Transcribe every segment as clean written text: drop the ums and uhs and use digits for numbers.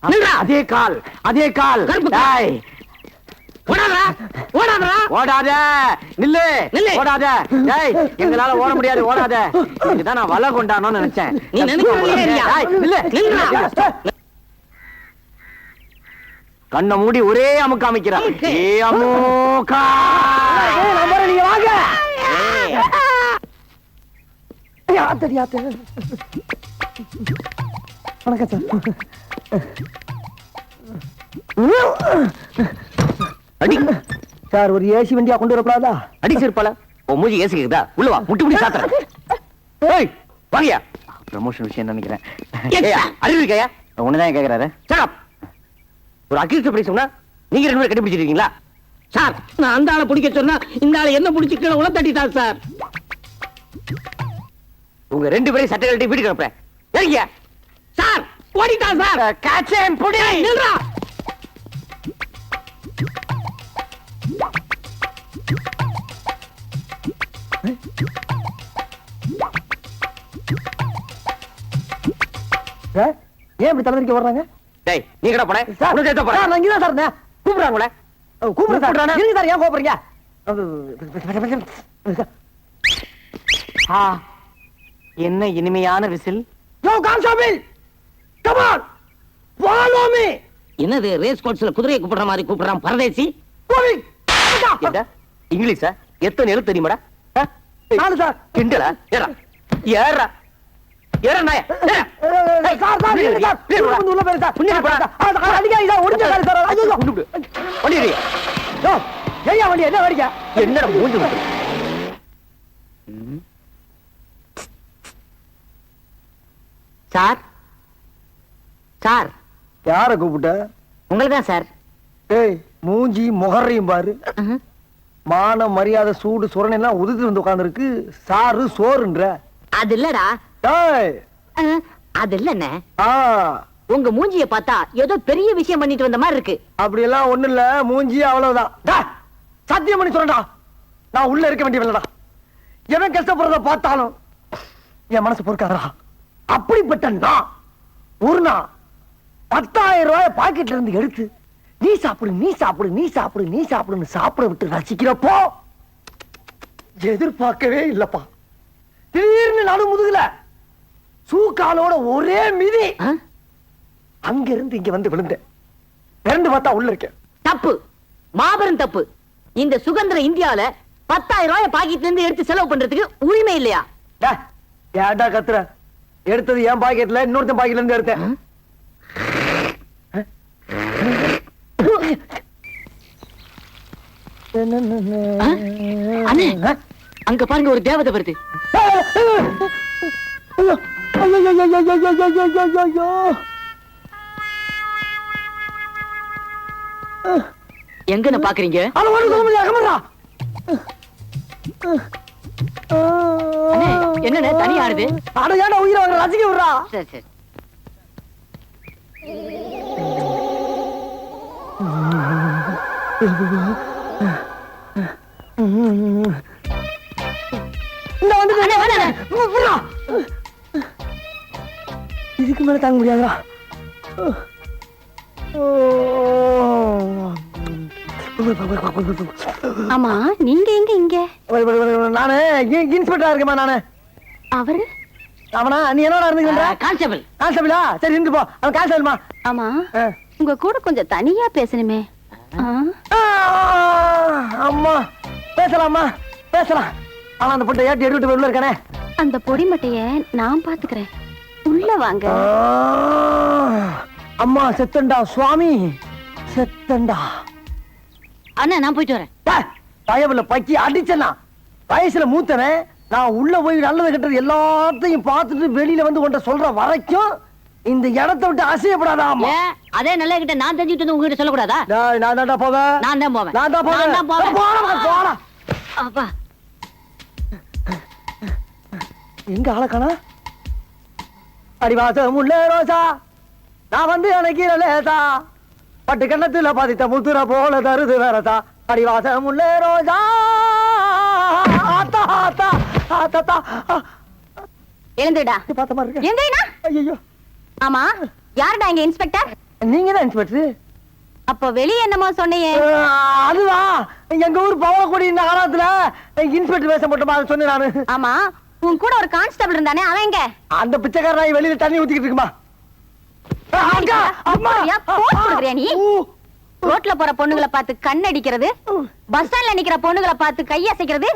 அதே கால் அதே கால். ஓடாத நில்லு நில்லு ஓடாத. டேய் எங்களால ஓட முடியாது ஓடாத. இதுதான் நான் வலை கொண்டானோன்னு நினைச்சேன். நீ கண்ணை மூடி ஒரே அமுக்க அமைக்கிறான். நீங்க வாங்க. வணக்கம் சார். அடி சார் ஒரு ஏசி வண்டியா கொண்டு வரப்படாதா? அடி சிறுப்பால மூஞ்சி ஏசி கேக்குதா? உள்ள வா முட்டி முடி சாத்துறேன். ஏய் வாங்கயா. ப்ரமோஷன் விஷயம் நினைக்கிறேன். அறிவு இருக்கையா? ஒண்ணுதான் கேக்குறாரு. சார் ஒரு அக்யூஸ்ட் பிடி சொன்னா நீங்க ரெண்டு பேரும் கண்டுபிடிச்சிருக்கீங்களா? சார் நான் அந்த ஆளை பிடிக்க சொன்னா இந்த ஆளை என்ன பிடிச்சி கீழே உள்ள தட்டிட்டார் சார். உங்க ரெண்டு பேரும் சட்டை கட்டி வீட்டுக்கு அனுப்புறேன். ஏறியா சார் ஓடிட்டான் சார். காச்சேன் புடி நில்றா. ஏன் இப்படி தலைவலிக்க வர்றாங்க? டேய் நீ கடை போனே உனக்கு ஏத்த போற. நான் இங்க தான் சார் கூப்பிடுறாங்களே. கூப்பிடுறாங்க நீங்க சார் ஏன் கூப்பிடுறீங்க? என்ன இனிமையான whistle. Yo constable come on follow me. என்னது ரேஸ் கோர்ஸ்ல குதிரையை கூப்பிடுற மாதிரி கூப்பிடுறான் பரதேசி. என்ன இங்கிலீஷா? எத்தனை எழுத்து தெரியுமாடா? நாலு சார். கிண்டலா? ஏறா ஏறா ஏறா நாய. சார் சார் நீங்க சார் வந்து உள்ள போய் சார் புண்ணிய போடா. அடிங்க இத ஒடிஞ்ச கால் சார். ஐயோ குண்டு வண்டி ஏறி. யோ ஏயா வண்டி என்ன வடிங்க? என்னடா மூஞ்சி விட்டு. சார் சார் யாரை கூப்பிட்ட? உங்களதான் சார். ஏய் மூஞ்சி முகரையும் பாரு. மான மரியாதை சூடு சுரணை எல்லாம் உதிர்த்து வந்து உட்கார்ந்துருக்கு. சாரு சோறுன்ற. அது இல்லடா. ஏய் அது இல்லண்ணே. உங்க மூஞ்சிய பார்த்தா ஏதோ பெரிய விஷயம் பண்ணிட்டு வந்த மாதிரி இருக்கு. அப்படி எல்லாம் ஒண்ணு இல்ல. மூஞ்சி அவ்வளவுதான். சத்தியம் பண்ணி சொல்றா நான் உள்ள இருக்க வேண்டியவன்டா. எவன் கஷ்டப்படுறத பார்த்தாலும் என் மனசு பொறுக்காதா. அப்படிப்பட்ட நான் ஒரு நாள் 10,000 ரூபாய் பாக்கெட்ல இருந்து எடுத்து நீ சாப்பிடு நீ சாப்பிடு நீ சாப்பிடு நீ சாப்பிடுன்னு சாப்பிட விட்டு ரசிக்கிறப்போ எதிர்பார்க்கவே இல்லப்பா. திடீர்னு நடு முதுகுல சூக்காலோட ஒரே மிதி. அங்க இருந்து இங்க வந்து விழுந்தேன். இரண்டு பார்த்தா உள்ள இருக்கேன். தப்பு, மாபெரும் தப்பு. இந்த சுதந்திர இந்தியால 10,000 ரூபாய் பாக்கெட்ல இருந்து எடுத்து செலவு பண்றதுக்கு உரிமை இல்லையா? ஏன்டா கத்துற? எடுத்தது என் பாக்கெட்ல இன்னொருத்தன் பாக்கெட்ல இருந்து எடுத்தேன். அங்க பாருங்க ஒரு தேவதை வருது. எங்க பாக்குறீங்க? என்ன தனியா ஆடுது? அடையாட உயிரை வாங்க ரசிக்க விடுறா. சரி சரி. இதுக்கு மேல தாங்க முடியாதா? ஆமா நீங்க எங்க இங்க? நானு இன்ஸ்பெக்டரா இருக்கேமா. நானு அவரு அவனா? நீ என்னடா இருந்துக்கிற? கான்ஸ்டபிள். கான்ஸ்டபிளா? சரி இருந்து போ. அவன் கான்ஸ்டபிள்மா. ஆமா உங்க கூட கொஞ்சம் தனியா பேசணுமே. அம்மா பேசலாமா? பேசலாம். ஆனா அந்த பொட்டை ஏட்டி எடுத்து உள்ள இருக்கானே. அந்த பொடி மட்டைய நான் பாத்துக்கிறேன். உள்ள வாங்க. அம்மா செத்தண்டா சுவாமி செத்தண்டா. அண்ணா நான் போயிட்டு வரேன். பயவுல பக்கி அடிச்சனா வயசுல மூத்தவன். நான் உள்ள போய் நல்லது கெட்டது எல்லாத்தையும் பார்த்துட்டு வெளியில வந்து உன்கிட்ட சொல்ற வரைக்கும் இந்த இடத்தை விட்டு அசையப்படாதாமா. அதே நல்ல கிட்ட நான் தெரிஞ்சுட்டு வந்து உங்ககிட்ட சொல்லக்கூடாதா? நான் தான்டா போவேன். நான் தான் போவேன். நான் தான் போவேன். போடா. அப்பா எங்க ஆளக்கானா? அடிவாசம் உள்ள ரோசா நான் வந்து எனக்கு லேசா பட்டு கண்ணத்துல பாதித்த முத்துற போல தருது வேறதா. அடிவாசம் உள்ள ரோசா ஆத்தா ஆத்தா ஆத்தா. எழுந்துடா. பார்த்த மாதிரி இருக்கு. எங்கடா? ஐயோ ஆமா யாருடா இங்க இன்ஸ்பெக்டர்? நீங்க தான் இன்ஸ்பெக்டர். அப்போ வெளியே என்னமோ சொன்னியே? அதுதான் எங்க ஊர் பவளக்குடி இந்த காலத்துல இன்ஸ்பெக்டர் வேஷம் போட்டோமா அதை சொன்னேன் நானு. ஆமா, உன் கூட ஒரு கான்ஸ்டபிள் இருந்தானே, அவன் எங்க? அந்த பிச்சைக்காரன் வெளியில தண்ணி ஊத்திக்கிட்டு இருக்குமா. நீ ரோட்ல போற பொண்ணுகளை பார்த்து கண்ணடிக்கிறது, பஸ் ஸ்டாண்ட்ல நிக்கிற பொண்ணுகளை பார்த்து கையசைக்கிறது,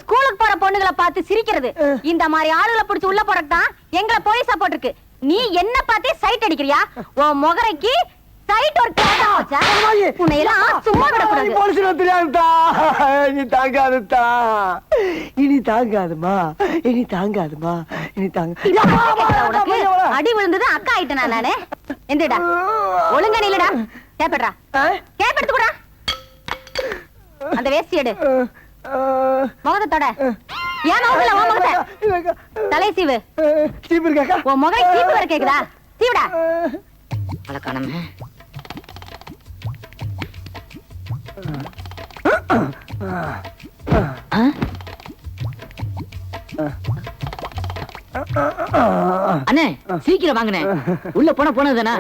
ஸ்கூலுக்கு போற பொண்ணுகளை பார்த்து சிரிக்கிறது, இந்த மாதிரி ஆளுகளை பிடிச்சு உள்ள போறதுதான் எங்களை போலீஸா போட்டிருக்கு. நீ என்ன பார்த்தே சைட் அடிக்கிறியா? உன் முகரைக்கு சைட் ஒரு கேட்டா வச்சா உன்னை எல்லாம் சும்மா விடக்கூடாது. போலீஸ் தெரியாதுதா, இனி தாங்காதுதா, இனி தாங்காதுமா, இனி தாங்காதுமா, இனி தாங்க. உனக்கு அடி விழுந்தது அக்கா ஆயிட்டேனா நானு? எந்தடா ஒழுங்கா நில்லுடா. கேப்படா, கேப்பெடுத்து கூடா. அந்த வேஷ்டி எடு, முகத்தை தொட. ஏன் முகத்துல உன் முகத்தை தலை சீவு. சீப்பு இருக்காக்கா? உன் முகை சீப்பு வர கேக்குதா? சீவுடா. அழகானமே. அண்ணே சீக்கிரம் வாங்கினேன். உள்ள போனதுதானே.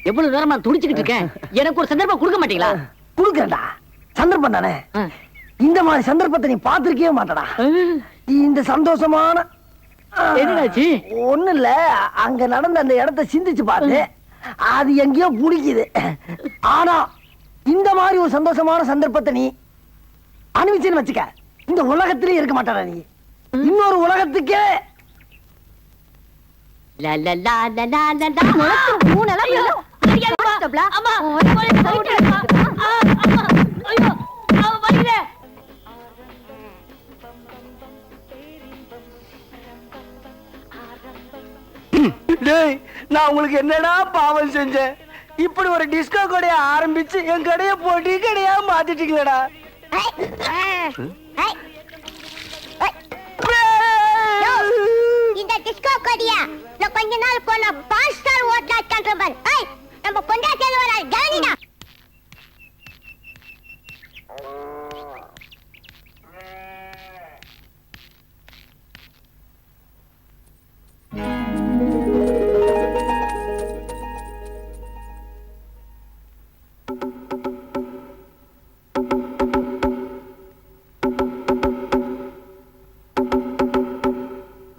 எவ்வளவு நேரமா துடிச்சுக்கிட்டு இருக்கேன். எனக்கு ஒரு சந்தர்ப்பம் கொடுக்க மாட்டீங்களா? கொடுக்கறா சந்தர்ப்பம் தானே. இந்த மாதிரி சந்தர்ப்பத்தை நீ பாத்திருக்கவே மாட்டடா. இந்த சந்தோஷமான என்னாச்சு? ஒண்ணு இல்ல, அங்க நடந்த அந்த இடத்தை சிந்திச்சு பார்த்து அது எங்கேயோ பிடிக்குது. ஆனா இந்த மாதிரி ஒரு சந்தோஷமான சந்தர்ப்பத்தை நீ அனுபவிச்சுன்னு வச்சுக்க, இந்த உலகத்திலே இருக்க மாட்டாடா நீ. இன்னொரு உலகத்துக்கே நான் உங்களுக்கு என்னடா பாவம் செஞ்சேன்? இப்படி ஒரு டிஸ்கோ கடையை ஆரம்பிச்சு என் கடையை போட்டி கடையா மாத்திட்டீங்களடா. இந்த டிஸ்கோ கடையா கொஞ்ச நாள் போனா 5 ஸ்டார் ஹோட்டல் கண்ட்ரோல். நம்ம கொண்டாட்டல வர ஜானிடா.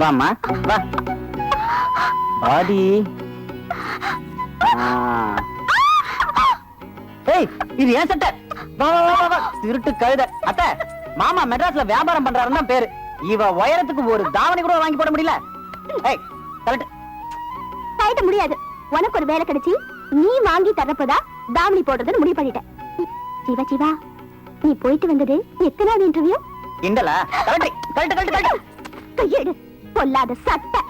வாமா வா. ஆடி ஏய், இது ஏன் சட்டை? வா வா வா வா. திருட்டு கழுத. அத்தை, மாமா மெட்ராஸ்ல வியாபாரம் பண்றாருன்னு பேரு. இவ உயரத்துக்கு ஒரு தாவணி கூட வாங்கி போட முடியல. ஏய், கரெக்ட். கட்ட முடியாது. உனக்கு ஒரு வேலை கிடைச்சி நீ வாங்கி தரப்பதா தாவணி போடுறதுன்னு முடிவு பண்ணிட்டேன். சிவா சிவா, நீ போயிட்டு வந்தது எத்தனாவது இன்டர்வியூ? இண்டலா? Correct correct correct correct. கையெடு, பொல்லாத சட்டை.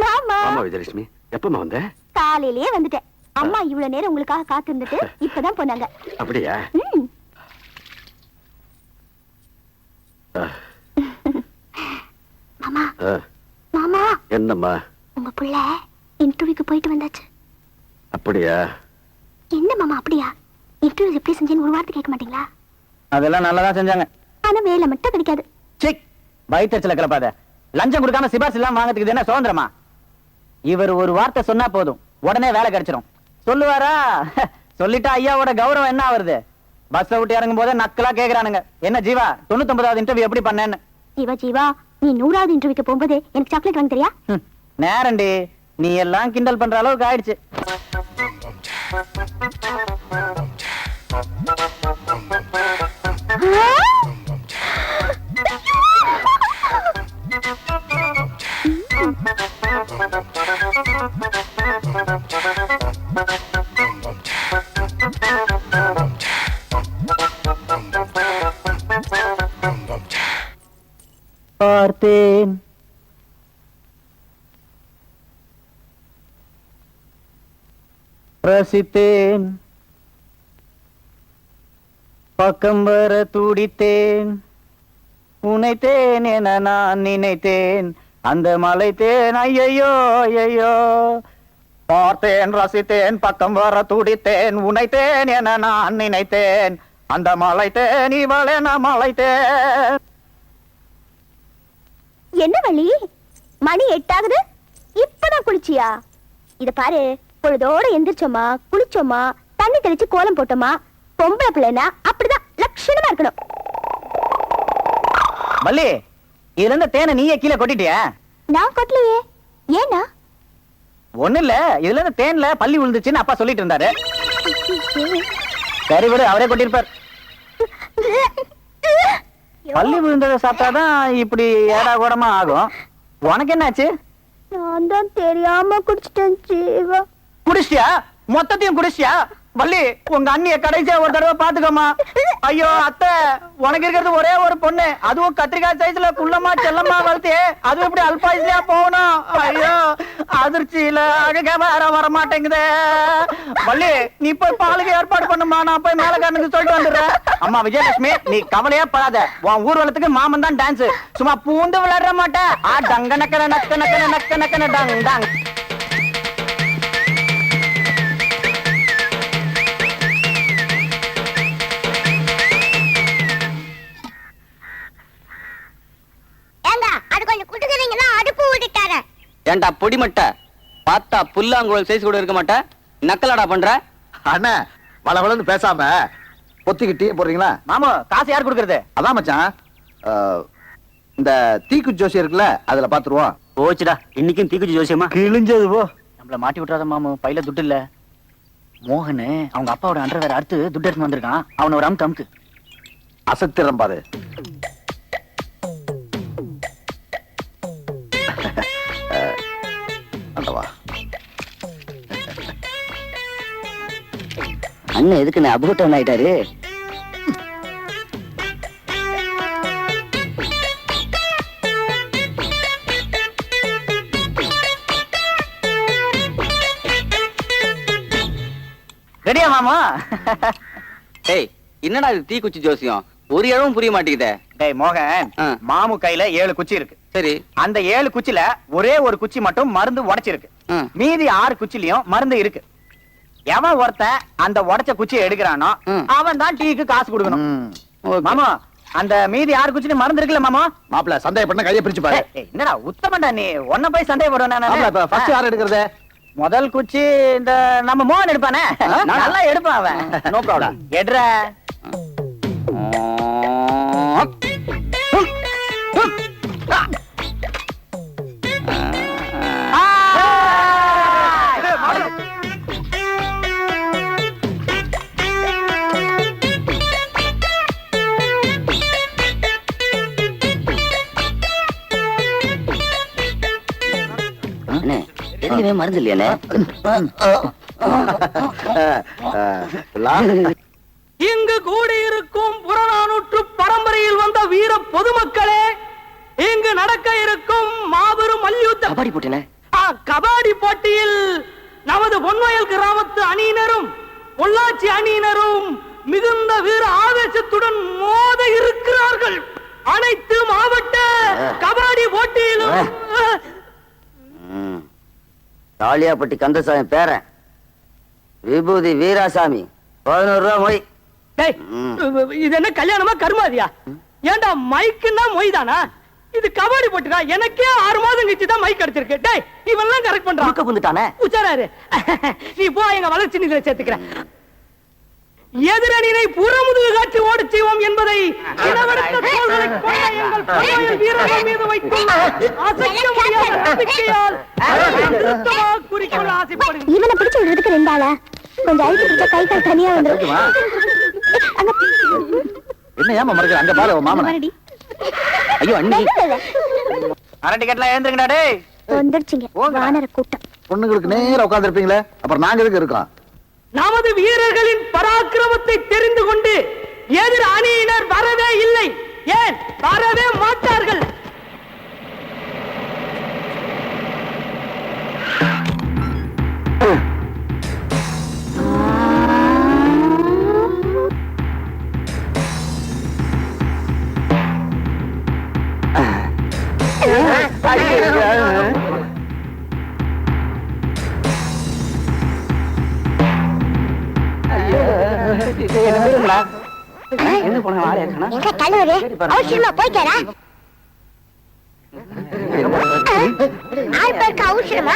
மாமா. ஆமா விஜயலட்சுமி, எப்பமா வந்த? காலையிலேயே வந்துட்டேன். அம்மா இவ்வளவு நேரம் உங்களுக்காக காத்திருந்துட்டு இப்பதான் போனாங்க. அப்படியா? மாமா மாமா. என்னம்மா? உங்க பிள்ளை இன்டர்வியூக்கு போயிட்டு வந்தாச்சு. அப்படியா? என்ன மாமா அப்படியா? இன்டர்வியூ எப்படி செஞ்சேன்னு ஒரு வார்த்தை கேட்க மாட்டீங்களா? அதெல்லாம் நல்லதா செஞ்சாங்க. ஆனா வேலை மட்டும் கிடைக்காது. சிக், வயிற்றுல கிளப்பாத. லஞ்சம் கொடுக்காம சிபாஸ் எல்லாம் வாங்கிறதுக்கு என்ன சுதந்திரமா? இவர் ஒரு வார்த்தை சொன்னா போதும், உடனே வேலை கிடைச்சிடும். சொல்லுவாரா? சொல்லிட்டா ஐயாவோட கௌரவம் என்ன ஆவறது? பஸ்ல விட்டு இறங்கும் போதே நக்கலா கேக்குறானுங்க, என்ன ஜீவா 99வது இன்டர்வியூ எப்படி பண்ணேன்னு. ஜீவா ஜீவா, நீ 100வது இன்டர்வியூக்கு போகும்போது எனக்கு சாக்லேட் வாங்கி தரியா? நேரண்டி, நீ எல்லாம் கிண்டல் பண்ற அளவுக்கு ஆயிடுச்சு. பார்த்தேன் ரசித்தேன், பக்கம் வர துடித்தேன், உனைத்தேன் என நான் நினைத்தேன், அந்த மலைத்தேன் ஐயையோ ஐயையோ. பார்த்தேன் ரசித்தேன், பக்கம் வர துடித்தேன், உனைத்தேன் என நான் நினைத்தேன், அந்த மலைத்தேன் இவளென மலைத்தேன். என்ன வள்ளி, மணி 8 ஆகுது, இப்பதான் குறிச்சியா? இத பாரு, பொழுதோட எந்திரிச்சோமா, குளிச்சோமா, தண்ணி தெளிச்சு கோலம் போட்டோமா, பொம்பளை பிள்ளைனா அப்படிதான் லட்சணமா இருக்கணும். வள்ளி, இதுல இருந்த தேனை நீயே கீழே கொட்டிட்டியா? நான் கொட்டலையே. ஏன்னா? ஒண்ணு இல்ல, இதுல இருந்து தேன்ல பள்ளி விழுந்துச்சுன்னு அப்பா சொல்லிட்டு இருந்தாரு. சரி விடு, அவரே கொட்டிருப்பார். பள்ளி விழுந்ததை சாப்பிட்டாதான் இப்படி ஏடா கூடமா ஆகும். உனக்கு என்னாச்சு? நான் தான் தெரியாம குடிச்சிட்டேன் ஜீவா. குடிச்சியா? மொத்தத்தையும் குடிச்சியா? வள்ளி, உங்க அண்ணிய கடைசியா ஒரு தடவை பாத்துக்கோமா. ஐயோ அத்தை, உனக்கு இருக்கிறது ஒரே ஒரு பொண்ணு, அதுவும் கத்திரிக்காய் சைஸ்ல குள்ளமா செல்லமா வளர்த்து, அதுவும் இப்படி அல்பாயுஸ்லயா போகணும். ஐயோ அதிர்ச்சியில அழகா வர மாட்டேங்குதே. வள்ளி, நீ போய் பாலுக்கு ஏற்பாடு பண்ணுமா, நான் போய் மேலக்காரனுக்கு சொல்லிட்டு வந்துடுறேன். அம்மா விஜயலட்சுமி, நீ கவலையே படாத. உன் ஊர்வலத்துக்கு மாமன் தான் டான்ஸ், சும்மா பூந்து விளையாட மாட்டேன். டங்க நக்கன நக்க நக்கன நக்க நக்கன டங் டங். ஏண்டா பொடி மட்ட பார்த்தா புல்லாங்குழல் சைஸ் கூட இருக்க மாட்டேன், நக்கலடா பண்ற? அண்ணா வளவளன்னு பேசாம பொத்திக்கிட்டே போடுறீங்களா? மாமா, காசு யார் கொடுக்கறது? அதான் மச்சான், இந்த தீக்கு ஜோசி இருக்குல்ல, அதுல பாத்துருவோம். போச்சுடா, இன்னைக்கும் தீக்குச்சி ஜோசியமா கிழிஞ்சது போ. நம்மள மாட்டி விட்டுறாத மாமு, பையில துட்டு இல்ல. மோகனு அவங்க அப்பாவோட அண்டர் வேற அடுத்து துட்டு எடுத்து வந்திருக்கான். அவன ஒரு அமுக்கு அமுக்கு. அசத்திரம் பாரு. அந்தவா அண்ணன் எதுக்கு நான் அபூட்டம் ஆயிட்டாரு? ரெடியா மாமா? டேய், என்னடா இது தீக்குச்சி ஜோசியம்? ஒரு இடமும் புரிய மாட்டேங்குதே. டேய் மோகன், மாமு கையில 7 குச்சி இருக்கு. சரி, அந்த 7 குச்சில ஒரே ஒரு குச்சி மட்டும் மருந்து உடைச்சிருக்கு. மீதி 6 குச்சிலயும் மருந்து இருக்கு. எவன் ஒருத்தன் அந்த உடைச்ச குச்சியை எடுக்கிறானோ அவன் தான் டீக்கு காசு கொடுக்கணும். மாமா, அந்த மீதி 6 குச்சில மருந்து இருக்குல்ல மாமா? மாப்பிள்ள சந்தேகப்பட்ட கையை பிரிச்சு பாரு. என்னடா உத்தமண்டா நீ, ஒன்ன போய் சந்தேகப்படுவேன். ஃபர்ஸ்ட் யார் எடுக்கிறது? முதல் குச்சி இந்த நம்ம மோகன் எடுப்பானே, நல்லா எடுப்பான் அவன். No problem. எடுற. எதுவுமே மருந்து இல்லையானே? இங்கு கூடியிருக்கும் புறநானூற்று பரம்பரையில் வந்த வீர பொதுமக்களே, இங்கு நடக்க இருக்கும் மாபெரும் மல்யுத்த கபாடி போட்டினே. கபாடி போட்டியில் நமது பொன்வயல் கிராமத்து அணியினரும் பொள்ளாச்சி அணியினரும் மிகுந்த வீர ஆவேசத்துடன் மோத இருக்கிறார்கள். அனைத்து மாவட்ட கபாடி போட்டியிலும் தாலியாப்பட்டி கந்தசாமி பேரன் விபூதி வீராசாமி 11 ரூபா மொய். இது என்ன கல்யாணமா கருமாதியா? ஏண்டா மைக்குன்னா மொய் தானா? இது கபாடி போட்டுடா. எனக்கே 6 மாதம் கழிச்சு தான் மைக் கிடைச்சிருக்கு. டேய், இவெல்லாம் கரெக்ட் பண்றான். புந்துட்டானே உச்சாராரு, நீ போ, எங்க வளர்ச்சி நிதியில சேர்த்துக்கிறேன். எதிரணியை புறமுதுகு காட்சி ஓடச் செய்வோம் என்பதை இனவெடுத்த தோள்களை கொண்ட எங்கள் பொன்வயல் வீரர்கள் மீது வைக்கும் அசைக்க முடியாத நம்பிக்கையால் திருத்தமாக குறிக்கொள்ள ஆசைப்படுகிறேன். இவனை பிடிச்சு விடுறதுக்கு 2 ஆளா? கொஞ்சம் அழுத்தி பிடிச்சா கை கால் தனியா வந்துரும். என்ன ஏமா மறக்க? அங்க பாரு மாமனா. ஐயோ அண்ணி, அரை டிக்கெட்லாம் எழுந்துருங்கடா. டேய் வந்துருச்சுங்க வானர கூட்டம். பொண்ணுங்களுக்கு நேரா உட்கார்ந்து இருப்பீங்களே, அப்புறம் நாங்க எதுக்கு இருக்கோம்? நமது வீரர்களின் பராக்கிரமத்தை தெரிந்து கொண்டு எதிர் அணியினர் வரவே இல்லை, ஏன் வரவே மாட்டார்கள். என்ன போன ஆளே இருக்கா? எங்க கல்லூரி அவசரமா போய்க்காரா? ஆள் பார்க்க அவசரமா?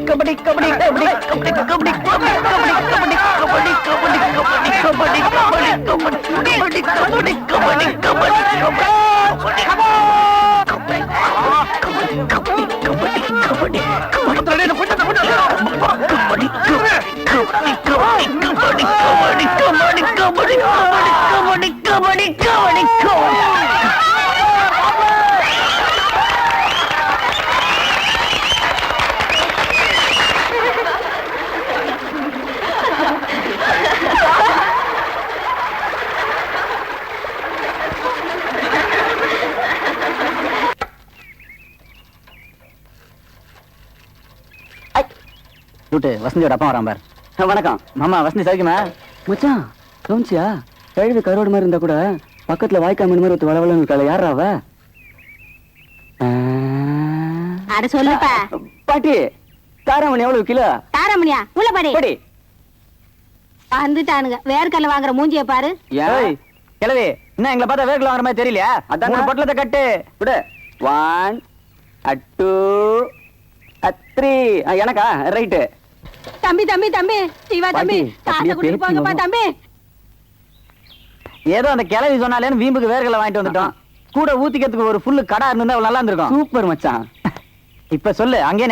கபடி கபடி கபடி கபடி கபடி கபடி கபடி கபடி கபடி கபடி கபடி கபடி கபடி வசந்தியோட அப்பா வரான் பார். வணக்கம் மாமா. வசந்தி சௌக்கியமா? மச்சான் கவுன்சியா கழுவி கரோடு மாதிரி இருந்தா கூட பக்கத்துல வாய்க்கா மீன் மாதிரி ஒருத்தர் வளவளன்னு இருக்காள். யாரா அவ? அட சொல்லுப்பா. பாட்டி தாராமணி எவ்வளவு கிலோ? தாராமணியா? உள்ள படி. படி. வந்துட்டானுங்க. வேர்க்கல்ல வாங்குற மூஞ்சிய பாரு. ஏய் கிழவி, என்ன எங்களை பார்த்தா வேர்க்கல வாங்குற மாதிரி தெரியலையா? அதான் மூணு பொட்டலத்தை கட்டு விடு. 1 2 3. எனக்கா? ரைட்டு. தம்பி தம்பி தம்பி சிவா தம்பி காசை கொடுத்து போங்கப்பா தம்பி. ஏதோ அந்த கிழவி சொன்னாலேன்னு வீம்புக்கு வேர்களை வாங்கிட்டு வந்துட்டோம். கூட ஊத்திக்கிறதுக்கு ஒரு ஃபுல்லு கடை இருந்தா நல்லா இருந்திருக்கும். சூப்பர் மச்சான். இப்ப சொல்லு, அங்கே